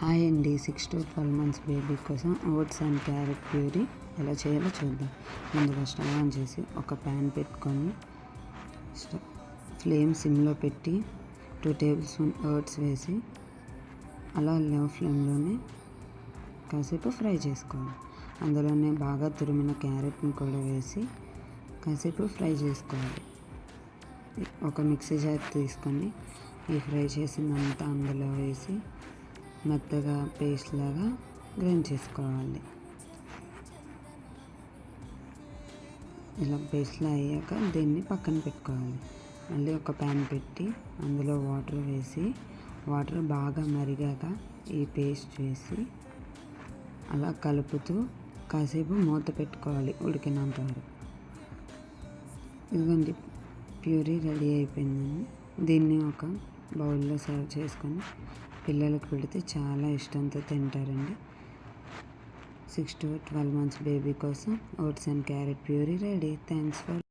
Hi అండి. 6 to 12 months baby కోసం oats and carrot puree ఎలా చేయాలో చూద్దాం. ముందుగా స్టవ్ ఆన్ చేసి ఒక ప్యాన్ పెట్టుకొని ఫ్లేమ్ సిమ్లో పెట్టి 2 tablespoon ఓట్స్ వేసి అలా లో ఫ్లేమ్లోనే కాసేపు ఫ్రై చేసుకోవాలి. అందులోనే బాగా తురిమిన క్యారెట్ని కూడా వేసి కాసేపు ఫ్రై చేసుకోవాలి. ఒక మిక్సీ జార్ తీసుకొని ఈ ఫ్రై చేసిందంతా అందులో వేసి మెత్తగా పేస్ట్ లాగా గ్రైండ్ చేసుకోవాలి. ఇలా పేస్ట్లా అయ్యాక దీన్ని పక్కన పెట్టుకోవాలి. మళ్ళీ ఒక ప్యాన్ పెట్టి అందులో వాటర్ వేసి వాటర్ బాగా మరిగాక ఈ పేస్ట్ వేసి అలా కలుపుతూ కాసేపు మూత పెట్టుకోవాలి ఉడికినంత వరకు. ఇదిగోండి, ప్యూరీ రెడీ అయిపోయిందండి. దీన్ని ఒక బౌల్లో సర్వ్ చేసుకొని పిల్లలకు పెడితే చాలా ఇష్టంతో తింటారండి. 6 to 12 months బేబీ కోసం oats and carrot puree ready. Thanks for